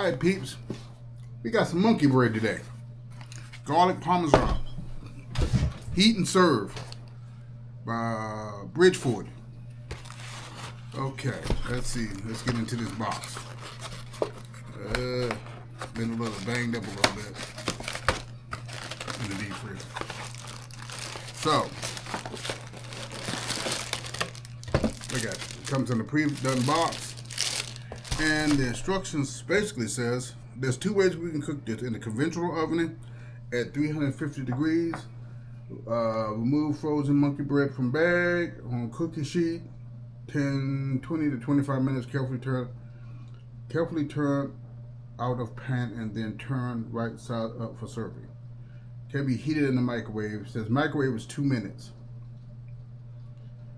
Alright peeps, we got some monkey bread today. Garlic Parmesan. Heat and serve by Bridgeford. Okay, let's see. Let's get into this box. Been a little banged up a little bit in the deep freezer. So, look at it. It comes in a pre-done box. And the instructions basically says there's two ways we can cook this: in the conventional oven at 350 degrees. Remove frozen monkey bread from bag on cookie sheet. 20 to 25 minutes. Carefully turn out of pan and then turn right side up for serving. Can be heated in the microwave. It says microwave is 2 minutes.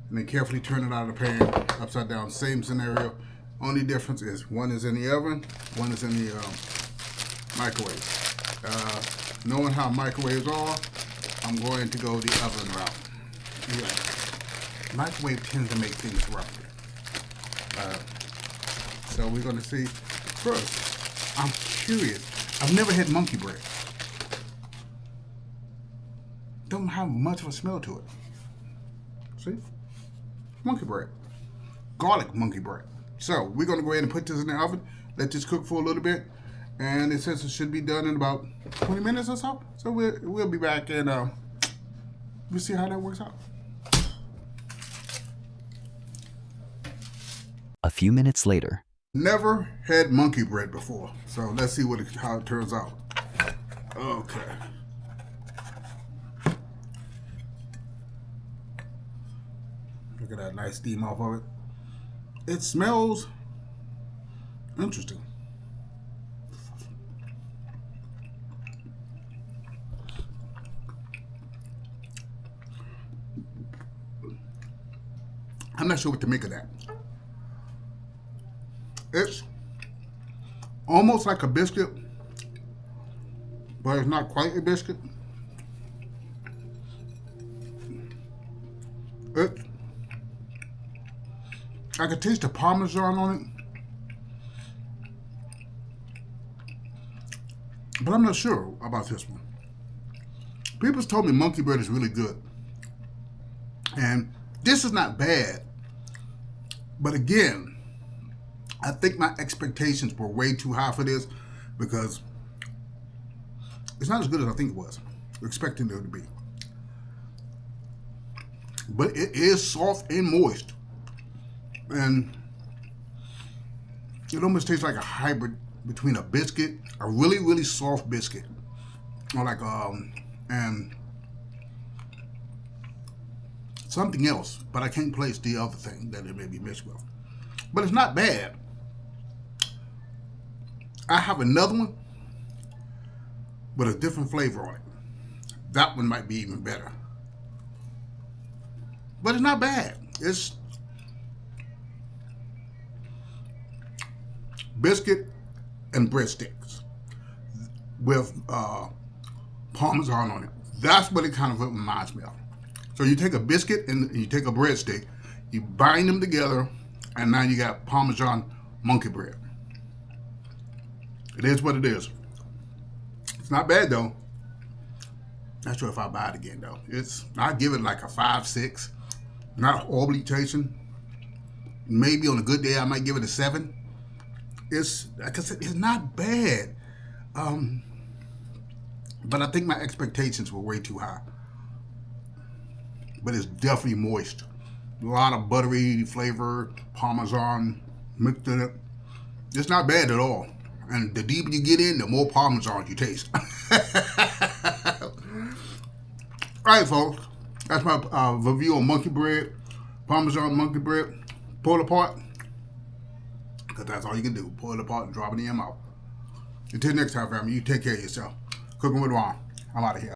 And then carefully turn it out of the pan upside down. Same scenario. Only difference is one is in the oven, one is in the microwave. Knowing how microwaves are, I'm going to go the oven route. Yeah. Microwave tends to make things rough. So we're going to see. First, I'm curious. I've never had monkey bread. Don't have much of a smell to it. See? Monkey bread. Garlic monkey bread. So we're going to go ahead and put this in the oven, let this cook for a little bit, and it says it should be done in about 20 minutes or so. So we'll be back and we'll see how that works out. A few minutes later. Never had monkey bread before, so let's see how it turns out. Okay. Look at that nice steam off of it. It smells interesting. I'm not sure what to make of that. It's almost like a biscuit, but it's not quite a biscuit. I could taste the Parmesan on it, but I'm not sure about this one. People's told me monkey bread is really good, and this is not bad. But again, I think my expectations were way too high for this because it's not as good as I think it was. Expecting it to be, but it is soft and moist. And it almost tastes like a hybrid between a biscuit, a really, really soft biscuit, or like and something else, but I can't place the other thing that it may be mixed with. But it's not bad. I have another one with a different flavor on it. That one might be even better. But it's not bad. It's biscuit and breadsticks with Parmesan on it. That's what it kind of reminds me of. So you take a biscuit and you take a breadstick, you bind them together, and now you got Parmesan monkey bread. It is what it is. It's not bad though. Not sure if I'll buy it again though. I'll give it like a 5, 6. Not horribly tasting. Maybe on a good day I might give it a 7. It's, like I said, it's not bad. But I think my expectations were way too high. But it's definitely moist. A lot of buttery flavor, Parmesan mixed in it. It's not bad at all. And the deeper you get in, the more Parmesan you taste. Alright folks, that's my review on monkey bread, Parmesan monkey bread. Pull it apart, because that's all you can do. Pull it apart and drop it in your mouth. Until next time, family, you take care of yourself. Cooking with Ron. I'm out of here.